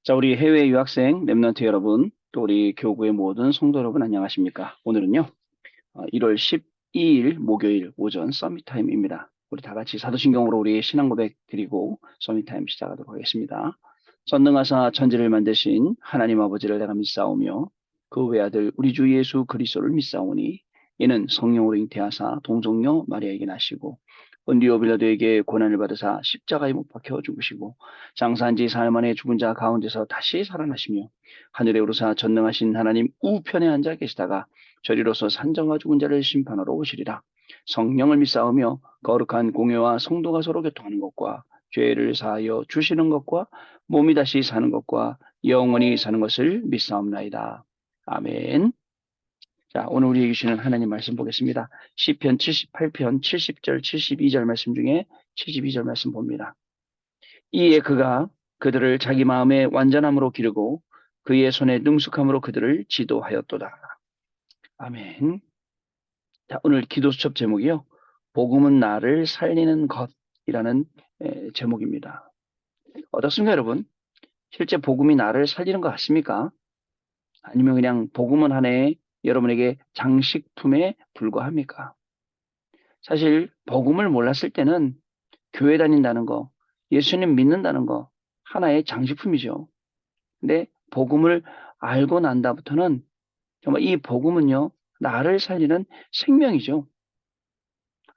자, 우리 해외 유학생 랩런트 여러분, 또 우리 교구의 모든 성도 여러분 안녕하십니까? 오늘은요, 1월 12일 목요일 오전 서밋 타임입니다. 우리 다 같이 사도신경으로 우리 신앙 고백 드리고 서밋 타임 시작하도록 하겠습니다. 전능하사 천지를 만드신 하나님 아버지를 내가 믿사오며 그 외아들 우리 주 예수 그리스도를 믿사오니 이는 성령으로 잉태하사 동정녀 마리아에게 나시고 본디오 빌라도에게 고난을 받으사 십자가에 못 박혀 죽으시고 장사한 지 사흘 만에 죽은 자 가운데서 다시 살아나시며 하늘에 오르사 전능하신 하나님 우편에 앉아 계시다가 저리로서 산정과 죽은 자를 심판하러 오시리라. 성령을 믿사오며 거룩한 공회와 성도가 서로 교통하는 것과 죄를 사하여 주시는 것과 몸이 다시 사는 것과 영원히 사는 것을 믿사옵나이다. 아멘. 자, 오늘 우리에게 주시는 하나님 말씀 보겠습니다. 시편 78편 70절 72절 말씀 중에 72절 말씀 봅니다. 이에 그가 그들을 자기 마음의 완전함으로 기르고 그의 손의 능숙함으로 그들을 지도하였도다. 아멘. 자, 오늘 기도 수첩 제목이요. 복음은 나를 살리는 것이라는 제목입니다. 어떻습니까, 여러분? 실제 복음이 나를 살리는 것 같습니까? 아니면 그냥 복음은 하나의 여러분에게 장식품에 불과합니까? 사실 복음을 몰랐을 때는 교회 다닌다는 거, 예수님 믿는다는 거 하나의 장식품이죠. 근데 복음을 알고 난 다음부터는 정말 이 복음은요, 나를 살리는 생명이죠.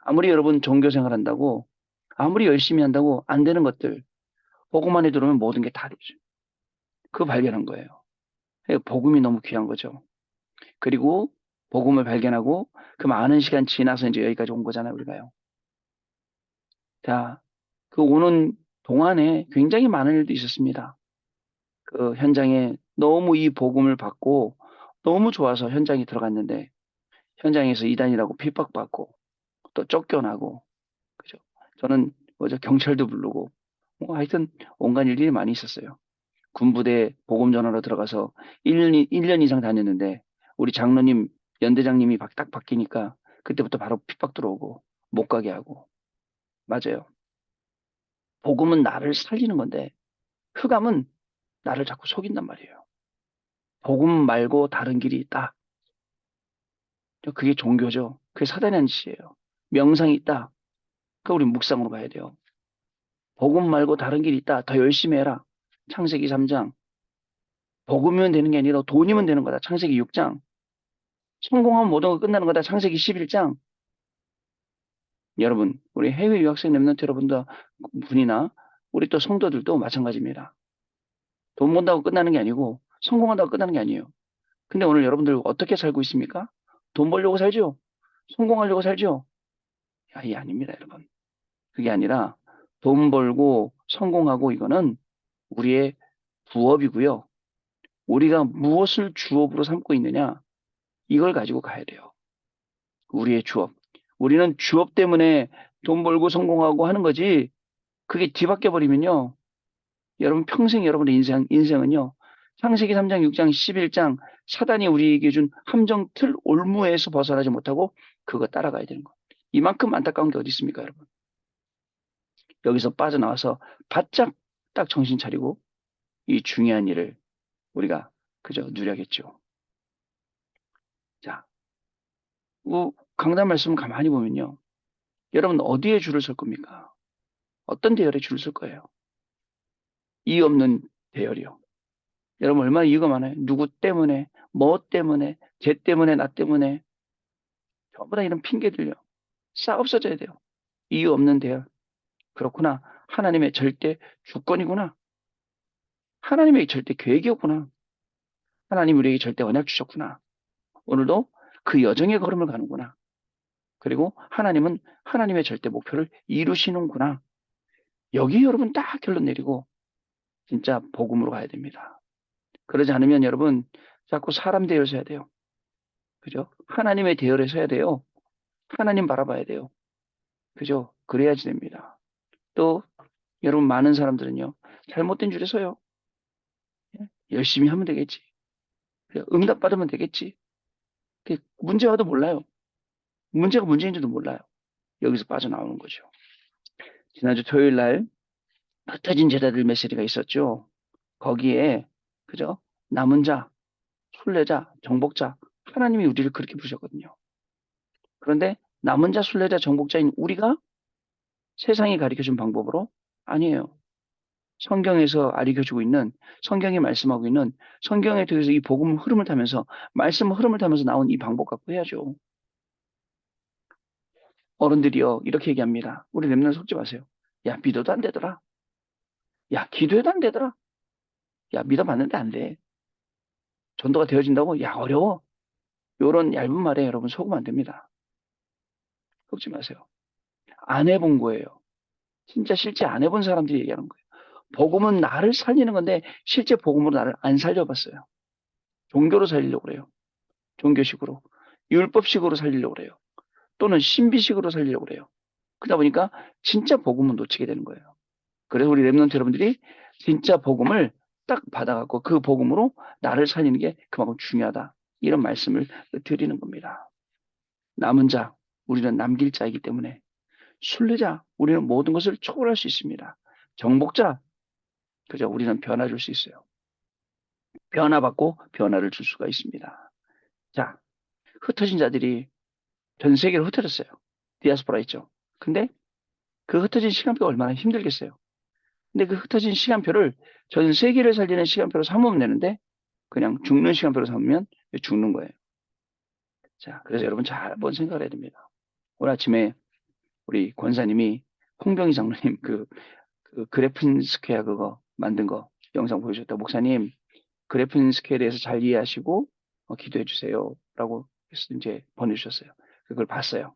아무리 여러분 종교 생활한다고, 아무리 열심히 한다고 안 되는 것들, 복음 안에 들어오면 모든 게 다 되죠. 그거 발견한 거예요. 복음이 너무 귀한 거죠. 그리고 복음을 발견하고 그 많은 시간 지나서 이제 여기까지 온 거잖아요, 우리가요. 자, 그 오는 동안에 굉장히 많은 일도 있었습니다. 그 현장에 너무 이 복음을 받고 너무 좋아서 현장에 들어갔는데 현장에서 이단이라고 핍박받고 또 쫓겨나고 그죠? 저는 뭐죠 경찰도 부르고 뭐 하여튼 온갖 일들이 많이 있었어요. 군부대 보금 전화로 들어가서 1년 이상 다녔는데 우리 장로님 연대장님이 딱 바뀌니까 그때부터 바로 핍박 들어오고 못 가게 하고 맞아요. 복음은 나를 살리는 건데 흑암은 나를 자꾸 속인단 말이에요. 복음 말고 다른 길이 있다. 그게 종교죠. 그게 사단의 한 짓이에요. 명상이 있다. 그 우리 묵상으로 가야 돼요. 복음 말고 다른 길이 있다. 더 열심히 해라. 창세기 3장. 복음이면 되는 게 아니라 돈이면 되는 거다. 창세기 6장. 성공하면 모든 거 끝나는 거다. 창세기 11장. 여러분, 우리 해외 유학생 랩런트 여러분들 분이나 우리 또 성도들도 마찬가지입니다. 돈 번다고 끝나는 게 아니고 성공한다고 끝나는 게 아니에요. 근데 오늘 여러분들 어떻게 살고 있습니까? 돈 벌려고 살죠? 성공하려고 살죠? 야, 이 아닙니다, 여러분. 그게 아니라 돈 벌고 성공하고 이거는 우리의 부업이고요. 우리가 무엇을 주업으로 삼고 있느냐? 이걸 가지고 가야 돼요. 우리의 주업. 우리는 주업 때문에 돈 벌고 성공하고 하는 거지. 그게 뒤바뀌어 버리면요. 여러분 평생 여러분의 인생은요. 창세기 3장, 6장, 11장 사단이 우리에게 준 함정 틀 올무에서 벗어나지 못하고 그거 따라가야 되는 거. 이만큼 안타까운 게 어디 있습니까, 여러분? 여기서 빠져나와서 바짝 딱 정신 차리고 이 중요한 일을 우리가 그저 누려야겠죠. 자, 강단 말씀 가만히 보면요. 여러분 어디에 줄을 설 겁니까? 어떤 대열에 줄을 설 거예요? 이유 없는 대열이요. 여러분 얼마나 이유가 많아요. 누구 때문에, 뭐 때문에, 쟤 때문에, 나 때문에 전부 다 이런 핑계들요. 싹 없어져야 돼요. 이유 없는 대열. 그렇구나. 하나님의 절대 주권이구나. 하나님의 절대 계획이었구나. 하나님 우리에게 절대 언약 주셨구나. 오늘도 그 여정의 걸음을 가는구나. 그리고 하나님은 하나님의 절대 목표를 이루시는구나. 여기 여러분 딱 결론 내리고 진짜 복음으로 가야 됩니다. 그러지 않으면 여러분 자꾸 사람 대열 서야 돼요. 그죠? 하나님의 대열에 서야 돼요. 하나님 바라봐야 돼요. 그죠? 그래야지 됩니다. 또 여러분 많은 사람들은요. 잘못된 줄에 서요. 예? 열심히 하면 되겠지. 응답받으면 되겠지. 문제 와도 몰라요. 문제가 문제인지도 몰라요. 여기서 빠져나오는 거죠. 지난주 토요일 날 흩어진 제자들 메시지가 있었죠. 거기에 그죠? 남은 자, 순례자, 정복자 하나님이 우리를 그렇게 부르셨거든요. 그런데 남은 자, 순례자, 정복자인 우리가 세상이 가르쳐준 방법으로 아니에요. 성경에서 가르쳐주고 있는 성경이 말씀하고 있는 성경에 대해서 이 복음 흐름을 타면서 말씀 흐름을 타면서 나온 이 방법 갖고 해야죠. 어른들이요 이렇게 얘기합니다. 우리 렘넌트 속지 마세요. 야 믿어도 안 되더라. 야 기도해도 안 되더라. 야 믿어봤는데 안 돼. 전도가 되어진다고? 야 어려워. 요런 얇은 말에 여러분 속으면 안 됩니다. 속지 마세요. 안 해본 거예요. 진짜 실제 안 해본 사람들이 얘기하는 거예요. 복음은 나를 살리는 건데 실제 복음으로 나를 안 살려봤어요. 종교로 살리려고 그래요. 종교식으로. 율법식으로 살리려고 그래요. 또는 신비식으로 살리려고 그래요. 그러다 보니까 진짜 복음은 놓치게 되는 거예요. 그래서 우리 렘넌트 여러분들이 진짜 복음을 딱 받아갖고 그 복음으로 나를 살리는 게 그만큼 중요하다. 이런 말씀을 드리는 겁니다. 남은 자, 우리는 남길 자이기 때문에 순례자, 우리는 모든 것을 초월할 수 있습니다. 정복자, 그저 우리는 변화 줄 수 있어요. 변화받고 변화를 줄 수가 있습니다. 자, 흩어진 자들이 전 세계로 흩어졌어요. 디아스포라 있죠. 근데 그 흩어진 시간표가 얼마나 힘들겠어요. 근데 그 흩어진 시간표를 전 세계를 살리는 시간표로 삼으면 되는데 그냥 죽는 시간표로 삼으면 죽는 거예요. 자, 그래서 여러분 잘 한번 생각을 해야 됩니다. 오늘 아침에 우리 권사님이 홍병희 장로님 그 그래핀 스퀘어 그거 만든 거 영상 보여주셨다. 목사님 그래핀 스퀘어에 대해서 잘 이해하시고 기도해 주세요라고 해서 이제 보내주셨어요. 그걸 봤어요.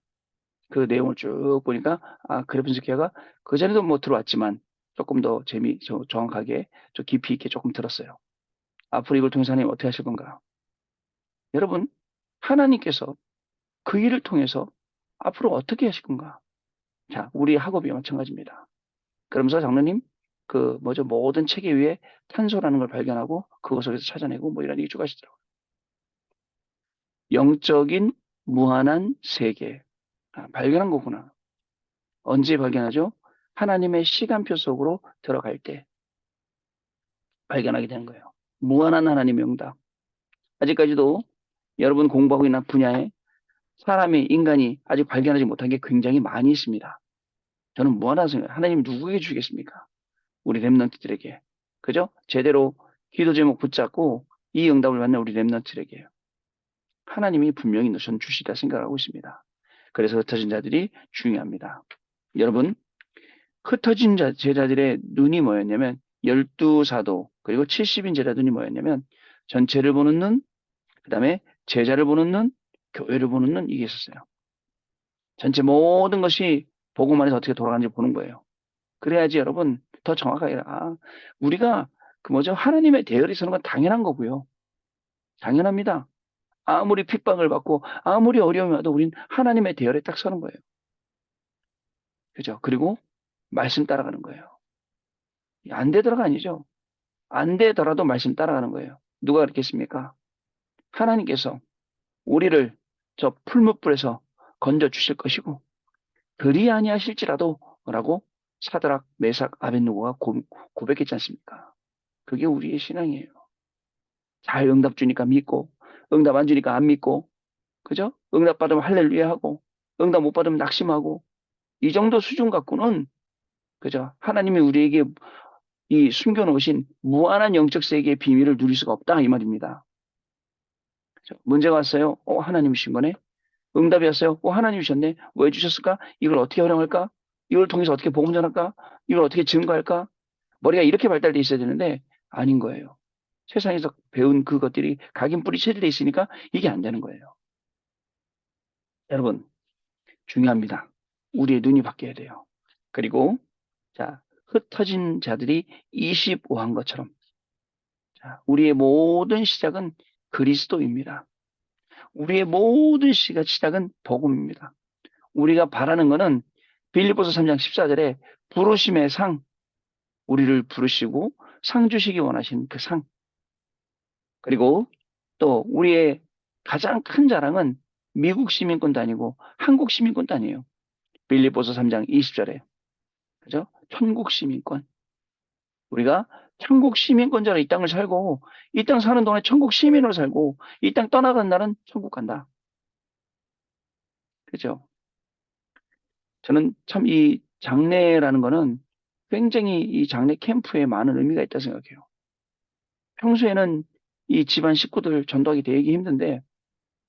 그 내용을 쭉 보니까 그래핀 스퀘어가 그전에도 뭐 들어왔지만 조금 더 정확하게 좀 깊이 있게 조금 들었어요. 앞으로 이걸 통해서 하나님 어떻게 하실 건가? 여러분 하나님께서 그 일을 통해서 앞으로 어떻게 하실 건가? 자, 우리 학업이 마찬가지입니다. 그러면서 장로님, 그 뭐죠? 모든 체계 위에 탄소라는 걸 발견하고 그것을 찾아내고 뭐 이런 얘기 쭉 하시더라고요. 영적인 무한한 세계. 발견한 거구나. 언제 발견하죠? 하나님의 시간표 속으로 들어갈 때 발견하게 되는 거예요. 무한한 하나님의 응답. 아직까지도 여러분 공부하고 있는 분야에 사람이, 인간이 아직 발견하지 못한 게 굉장히 많이 있습니다. 저는 무한한 생각, 하나님 누구에게 주겠습니까? 우리 렘넌트들에게. 그죠? 제대로 기도 제목 붙잡고 이 응답을 받는 우리 렘넌트들에게 하나님이 분명히 전 주시리라 생각하고 있습니다. 그래서 흩어진 자들이 중요합니다. 여러분, 흩어진 제자들의 눈이 뭐였냐면 12사도 그리고 70인 제자 눈이 뭐였냐면 전체를 보는 눈, 그 다음에 제자를 보는 눈, 교회를 보는 눈 이게 있었어요. 전체 모든 것이 복음 안에서 어떻게 돌아가는지 보는 거예요. 그래야지 여러분 더 정확하게 우리가 그 뭐죠? 하나님의 대열에 서는 건 당연한 거고요. 당연합니다. 아무리 핍박을 받고 아무리 어려움이 와도 우린 하나님의 대열에 딱 서는 거예요. 그죠? 그리고 말씀 따라가는 거예요. 안 되더라가 아니죠. 안 되더라도 말씀 따라가는 거예요. 누가 그렇게 했습니까? 하나님께서 우리를 저 풀무불에서 건져 주실 것이고 그리 아니하실지라도 라고 사드락, 메삭, 아벤누고가 고백했지 않습니까? 그게 우리의 신앙이에요. 잘 응답 주니까 믿고 응답 안 주니까 안 믿고 그죠? 응답 받으면 할렐루야 하고 응답 못 받으면 낙심하고 이 정도 수준 갖고는 그죠? 하나님이 우리에게 이 숨겨놓으신 무한한 영적 세계의 비밀을 누릴 수가 없다 이 말입니다. 그죠? 문제가 왔어요. 하나님이 주신 거네. 응답이 왔어요. 하나님이 주셨네. 왜 주셨을까? 이걸 어떻게 활용할까? 이걸 통해서 어떻게 복음 전할까? 이걸 어떻게 증거할까? 머리가 이렇게 발달돼 있어야 되는데 아닌 거예요. 세상에서 배운 그것들이 각인 뿌리 체질돼 있으니까 이게 안 되는 거예요. 여러분 중요합니다. 우리의 눈이 바뀌어야 돼요. 그리고 자 흩어진 자들이 25한 것처럼 자, 우리의 모든 시작은 그리스도입니다. 우리의 모든 시작은 복음입니다. 우리가 바라는 것은 빌립보서 3장 14절에 부르심의 상, 우리를 부르시고 상 주시기 원하신 그 상. 그리고 또 우리의 가장 큰 자랑은 미국 시민권도 아니고 한국 시민권도 아니에요. 빌립보서 3장 20절에. 그죠? 천국 시민권. 우리가 천국 시민권자로 이 땅을 살고 이 땅 사는 동안에 천국 시민으로 살고 이 땅 떠나간 날은 천국 간다. 그죠? 저는 참 이 장례라는 거는 굉장히 이 장례 캠프에 많은 의미가 있다 생각해요. 평소에는 이 집안 식구들 전도하기 되게 힘든데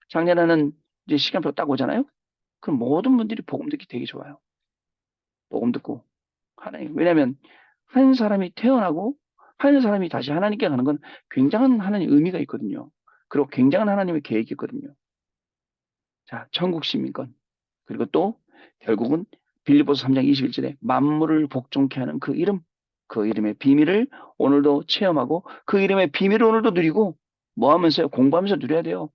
장례라는 이제 시간표 딱 오잖아요. 그럼 모든 분들이 복음 듣기 되게 좋아요. 복음 듣고 하나님. 왜냐하면 한 사람이 태어나고 한 사람이 다시 하나님께 가는 건 굉장한 하나님 의미가 있거든요. 그리고 굉장한 하나님의 계획이 있거든요. 자, 천국 시민권. 그리고 또 결국은 빌립보서 3장 21절에 만물을 복종케 하는 그 이름, 그 이름의 비밀을 오늘도 체험하고 그 이름의 비밀을 오늘도 누리고 뭐 하면서요? 공부하면서 누려야 돼요.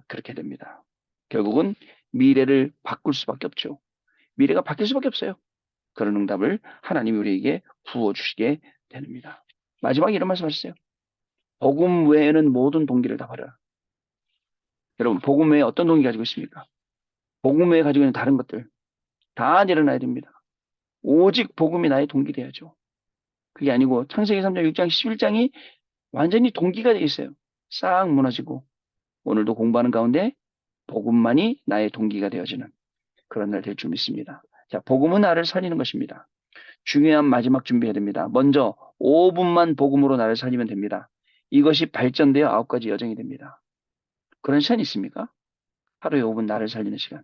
그렇게 됩니다. 결국은 미래를 바꿀 수밖에 없죠. 미래가 바뀔 수밖에 없어요. 그런 응답을 하나님이 우리에게 부어주시게 됩니다. 마지막에 이런 말씀 하셨어요. 복음 외에는 모든 동기를 다 버려라. 여러분, 복음 외에 어떤 동기 가지고 있습니까? 복음 외에 가지고 있는 다른 것들 다 내려놔야 됩니다. 오직 복음이 나의 동기 돼야죠. 그게 아니고 창세기 3장, 6장, 11장이 완전히 동기가 되어 있어요. 싹 무너지고 오늘도 공부하는 가운데 복음만이 나의 동기가 되어지는 그런 날 될 줄 믿습니다. 자, 복음은 나를 살리는 것입니다. 중요한 마지막 준비해야 됩니다. 먼저 5분만 복음으로 나를 살리면 됩니다. 이것이 발전되어 9가지 여정이 됩니다. 그런 시간 있습니까? 하루에 5분 나를 살리는 시간.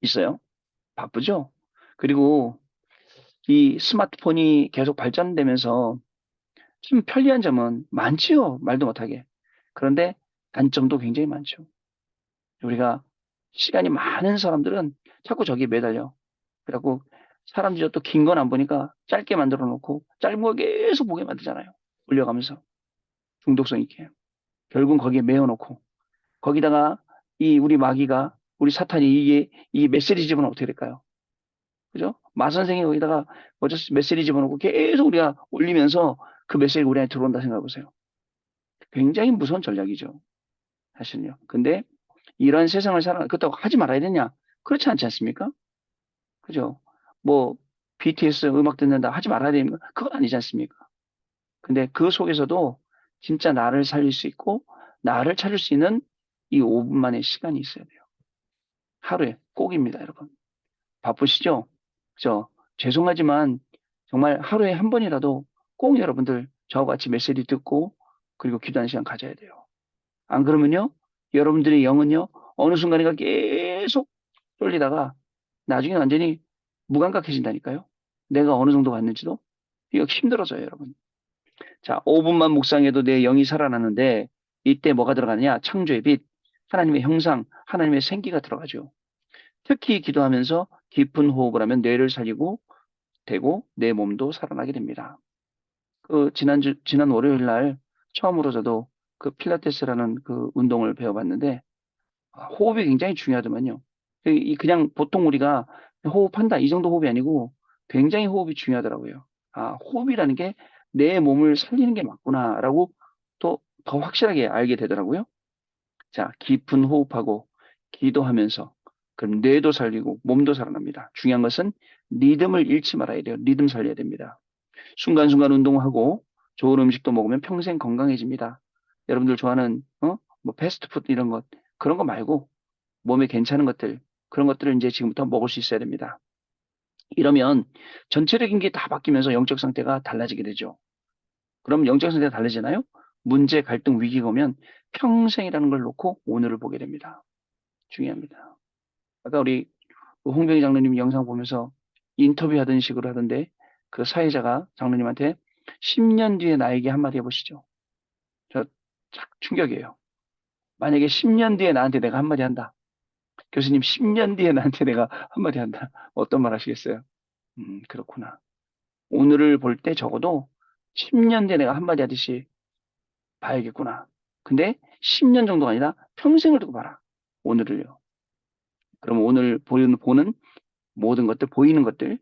있어요? 바쁘죠? 그리고 이 스마트폰이 계속 발전되면서 좀 편리한 점은 많지요. 말도 못하게. 그런데 단점도 굉장히 많죠. 우리가 시간이 많은 사람들은 자꾸 저기에 매달려. 그래갖고 사람들이 또 긴 건 안 보니까 짧게 만들어 놓고 짧은 거 계속 보게 만들잖아요. 올려가면서 중독성 있게. 결국은 거기에 매여 놓고 거기다가 이 우리 마귀가 우리 사탄이 이게 이 메시지 집어넣으면 어떻게 될까요? 그죠? 마 선생이 거기다가 어쩌서 메시지 집어넣고 계속 우리가 올리면서 그 메시지가 우리 안에 들어온다 생각해 보세요. 굉장히 무서운 전략이죠. 사실은요. 근데 이런 세상을 그렇다고 하지 말아야 되냐? 그렇지 않지 않습니까? 그죠? 뭐 BTS 음악 듣는다 하지 말아야 됩니까? 그건 아니지 않습니까? 근데 그 속에서도 진짜 나를 살릴 수 있고 나를 찾을 수 있는 이 5분만의 시간이 있어야 돼요. 하루에 꼭입니다, 여러분. 바쁘시죠? 그죠? 죄송하지만 정말 하루에 한 번이라도 꼭 여러분들 저와 같이 메시지 듣고 그리고 기도하는 시간 가져야 돼요. 안 그러면요, 여러분들의 영은요, 어느 순간인가 계속 쫄리다가 나중에 완전히 무감각해진다니까요. 내가 어느 정도 갔는지도. 이거 힘들어져요, 여러분. 자, 5분만 묵상해도 내 영이 살아나는데 이때 뭐가 들어가느냐? 창조의 빛, 하나님의 형상, 하나님의 생기가 들어가죠. 특히 기도하면서 깊은 호흡을 하면 뇌를 살리고 되고 내 몸도 살아나게 됩니다. 지난 월요일 날 처음으로 저도 그 필라테스라는 그 운동을 배워봤는데 호흡이 굉장히 중요하더만요. 그냥 보통 우리가 호흡한다 이 정도 호흡이 아니고 굉장히 호흡이 중요하더라고요. 아, 호흡이라는 게 내 몸을 살리는 게 맞구나라고 또 더 확실하게 알게 되더라고요. 자, 깊은 호흡하고 기도하면서 그럼 뇌도 살리고 몸도 살아납니다. 중요한 것은 리듬을 잃지 말아야 돼요. 리듬 살려야 됩니다. 순간순간 운동하고 좋은 음식도 먹으면 평생 건강해집니다. 여러분들 좋아하는 뭐 패스트푸드 이런 것 그런 거 말고 몸에 괜찮은 것들, 그런 것들을 이제 지금부터 먹을 수 있어야 됩니다. 이러면 전체적인 게 다 바뀌면서 영적 상태가 달라지게 되죠. 그럼 영적 상태가 달라지나요? 문제, 갈등, 위기가 오면 평생이라는 걸 놓고 오늘을 보게 됩니다. 중요합니다. 아까 우리 그 홍병희 장로님 영상 보면서 인터뷰하던 식으로 하던데 그 사회자가 장로님한테 10년 뒤에 나에게 한마디 해보시죠. 저 충격이에요. 만약에 10년 뒤에 나한테 내가 한마디 한다. 교수님 10년 뒤에 나한테 내가 한마디 한다. 어떤 말 하시겠어요? 그렇구나. 오늘을 볼 때 적어도 10년 뒤에 내가 한마디 하듯이 봐야겠구나. 근데 10년 정도가 아니라 평생을 두고 봐라. 오늘을요. 그럼 오늘 보는 모든 것들, 보이는 것들,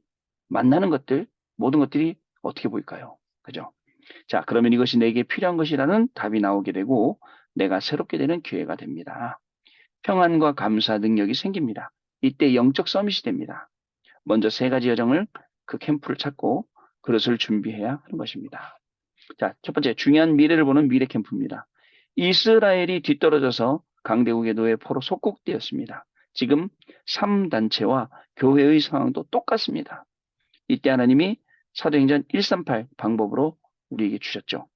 만나는 것들, 모든 것들이 어떻게 보일까요? 그죠? 자, 그러면 이것이 내게 필요한 것이라는 답이 나오게 되고 내가 새롭게 되는 기회가 됩니다. 평안과 감사 능력이 생깁니다. 이때 영적 서밋이 됩니다. 먼저 세 가지 여정을 그 캠프를 찾고 그것을 준비해야 하는 것입니다. 자, 첫 번째 중요한 미래를 보는 미래 캠프입니다. 이스라엘이 뒤떨어져서 강대국의 노예 포로 속국되었습니다. 지금 3단체와 교회의 상황도 똑같습니다. 이때 하나님이 사도행전 138 방법으로 우리에게 주셨죠.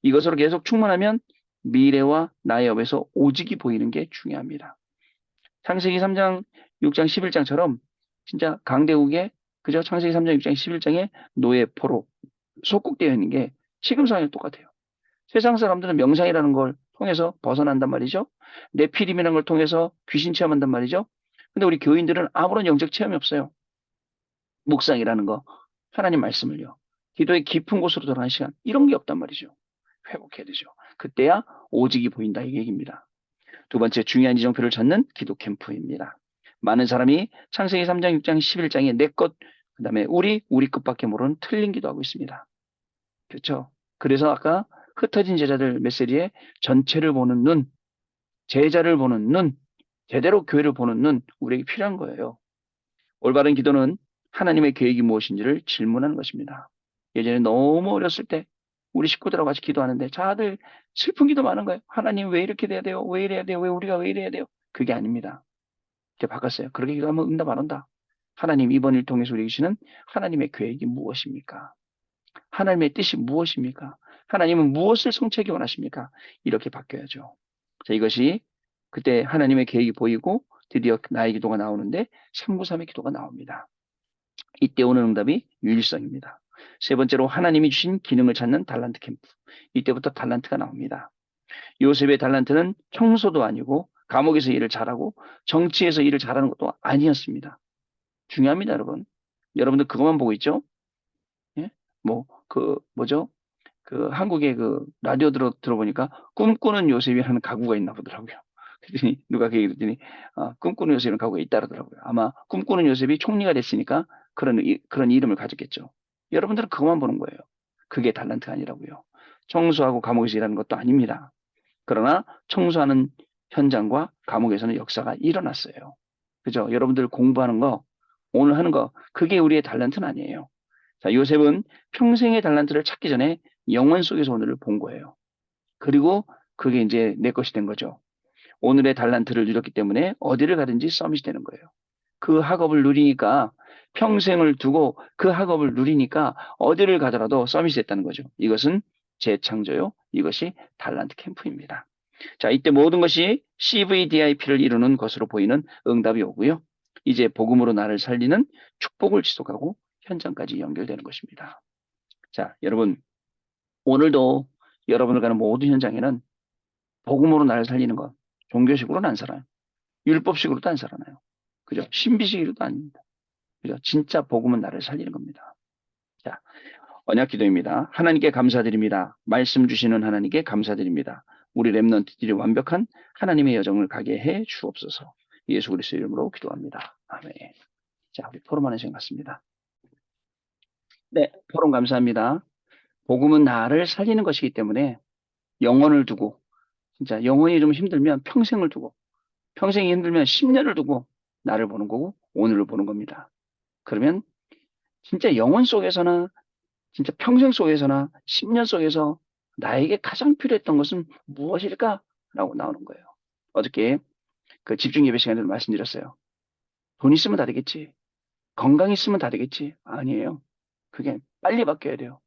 이것으로 계속 충만하면 미래와 나의 업에서 오직이 보이는 게 중요합니다. 창세기 3장, 6장, 11장처럼 진짜 강대국의 그저 창세기 3장, 6장, 11장의 노예 포로 속국되어 있는 게 지금 상황이 똑같아요. 세상 사람들은 명상이라는 걸 통해서 벗어난단 말이죠. 네피림이라는 걸 통해서 귀신 체험한단 말이죠. 근데 우리 교인들은 아무런 영적 체험이 없어요. 묵상이라는 거, 하나님 말씀을요. 기도의 깊은 곳으로 들어가는 시간, 이런 게 없단 말이죠. 회복해야 되죠. 그때야 오직이 보인다 이 얘기입니다. 두 번째 중요한 이정표를 찾는 기도 캠프입니다. 많은 사람이 창세기 3장, 6장, 11장에 내 것, 그 다음에 우리 것밖에 모르는 틀린 기도하고 있습니다. 그렇죠? 그래서 아까 흩어진 제자들 메시지에 전체를 보는 눈, 제자를 보는 눈, 제대로 교회를 보는 눈, 우리에게 필요한 거예요. 올바른 기도는 하나님의 계획이 무엇인지를 질문하는 것입니다. 예전에 너무 어렸을 때 우리 식구들하고 같이 기도하는데 다들 슬픈 기도 많은 거예요. 하나님 왜 이렇게 돼야 돼요? 왜 이래야 돼요? 왜 우리가 왜 이래야 돼요? 그게 아닙니다. 이제 바꿨어요. 그렇게 기도하면 응답 안 온다. 하나님 이번 일 통해서 우리 주시는 하나님의 계획이 무엇입니까? 하나님의 뜻이 무엇입니까? 하나님은 무엇을 성취하기 원하십니까? 이렇게 바뀌어야죠. 자, 이것이 그때 하나님의 계획이 보이고 드디어 나의 기도가 나오는데 393의 기도가 나옵니다. 이때 오는 응답이 유일성입니다. 세 번째로 하나님이 주신 기능을 찾는 달란트 캠프. 이때부터 달란트가 나옵니다. 요셉의 달란트는 청소도 아니고 감옥에서 일을 잘하고 정치에서 일을 잘하는 것도 아니었습니다. 중요합니다, 여러분. 여러분들 그것만 보고 있죠? 예? 뭐죠? 그 한국의 그 라디오 들어보니까 꿈꾸는 요셉이라는 가구가 있나 보더라고요. 그랬더니 누가 그 얘기했더니 꿈꾸는 요셉이라는 가구가 있다 그러더라고요. 아마 꿈꾸는 요셉이 총리가 됐으니까 그런 이름을 가졌겠죠. 여러분들은 그것만 보는 거예요. 그게 달란트가 아니라고요. 청소하고 감옥에서 일하는 것도 아닙니다. 그러나 청소하는 현장과 감옥에서는 역사가 일어났어요. 그죠? 여러분들 공부하는 거, 오늘 하는 거, 그게 우리의 달란트는 아니에요. 자, 요셉은 평생의 달란트를 찾기 전에 영원 속에서 오늘을 본 거예요. 그리고 그게 이제 내 것이 된 거죠. 오늘의 달란트를 누렸기 때문에 어디를 가든지 서밋이 되는 거예요. 그 학업을 누리니까 평생을 두고 그 학업을 누리니까 어디를 가더라도 서밋이 됐다는 거죠. 이것은 재창조요. 이것이 달란트 캠프입니다. 자, 이때 모든 것이 CVDIP를 이루는 것으로 보이는 응답이 오고요. 이제 복음으로 나를 살리는 축복을 지속하고 현장까지 연결되는 것입니다. 자, 여러분, 오늘도 여러분을 가는 모든 현장에는 복음으로 나를 살리는 것, 종교식으로는 안 살아요. 율법식으로도 안 살아나요. 그죠? 신비식으로도 아닙니다. 그죠? 진짜 복음은 나를 살리는 겁니다. 자, 언약 기도입니다. 하나님께 감사드립니다. 말씀 주시는 하나님께 감사드립니다. 우리 렘넌트들이 완벽한 하나님의 여정을 가게 해 주옵소서. 예수 그리스도 이름으로 기도합니다. 아멘. 자, 우리 포럼하는 시간 같습니다. 네, 포럼 감사합니다. 복음은 나를 살리는 것이기 때문에 영혼을 두고 진짜 영혼이 좀 힘들면 평생을 두고 평생이 힘들면 10년을 두고 나를 보는 거고 오늘을 보는 겁니다. 그러면 진짜 영혼 속에서나 진짜 평생 속에서나 10년 속에서 나에게 가장 필요했던 것은 무엇일까? 라고 나오는 거예요. 어저께 그 집중 예배 시간에도 말씀드렸어요. 돈 있으면 다 되겠지. 건강 있으면 다 되겠지. 아니에요. 그게 빨리 바뀌어야 돼요.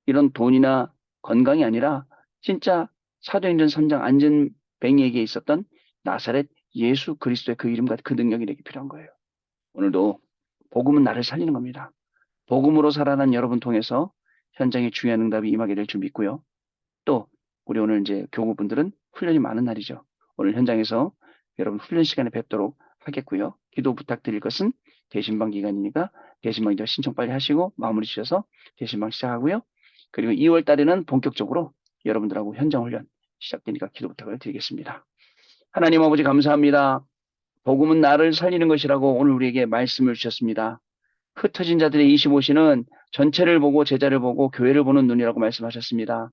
이런 돈이나 건강이 아니라 진짜 사도행전 3장 안전뱅이에게 있었던 나사렛 예수 그리스도의 그 이름과 그 능력이 내게 필요한 거예요. 오늘도 복음은 나를 살리는 겁니다. 복음으로 살아난 여러분 통해서 현장에 중요한 응답이 임하게 될 줄 믿고요. 또 우리 오늘 이제 교구분들은 훈련이 많은 날이죠. 오늘 현장에서 여러분 훈련 시간에 뵙도록 하겠고요. 기도 부탁드릴 것은 대신방 기간이니까 대신방 이제 신청 빨리 하시고 마무리 주셔서 대신방 시작하고요. 그리고 2월 달에는 본격적으로 여러분들하고 현장 훈련 시작되니까 기도 부탁을 드리겠습니다. 하나님 아버지 감사합니다. 복음은 나를 살리는 것이라고 오늘 우리에게 말씀을 주셨습니다. 흩어진 자들의 25시는 전체를 보고 제자를 보고 교회를 보는 눈이라고 말씀하셨습니다.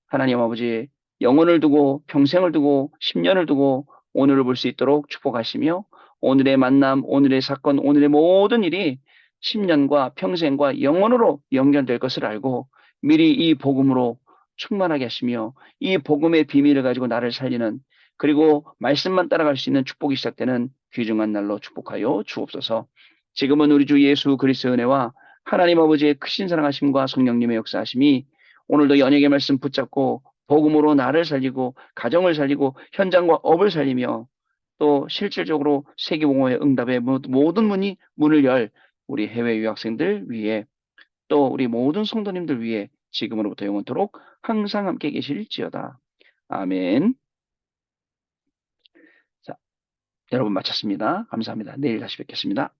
하나님 아버지 영혼을 두고 평생을 두고 10년을 두고 오늘을 볼 수 있도록 축복하시며 오늘의 만남, 오늘의 사건, 오늘의 모든 일이 10년과 평생과 영원으로 연결될 것을 알고 미리 이 복음으로 충만하게 하시며 이 복음의 비밀을 가지고 나를 살리는 그리고 말씀만 따라갈 수 있는 축복이 시작되는 귀중한 날로 축복하여 주옵소서. 지금은 우리 주 예수 그리스도의 은혜와 하나님 아버지의 크신 사랑하심과 성령님의 역사하심이 오늘도 연예계 말씀 붙잡고 복음으로 나를 살리고 가정을 살리고 현장과 업을 살리며 또 실질적으로 세계봉화의 응답의 모든 문을 열 우리 해외 유학생들 위해 또 우리 모든 성도님들 위해 지금으로부터 영원토록 항상 함께 계실지어다. 아멘. 자, 여러분 마쳤습니다. 감사합니다. 내일 다시 뵙겠습니다.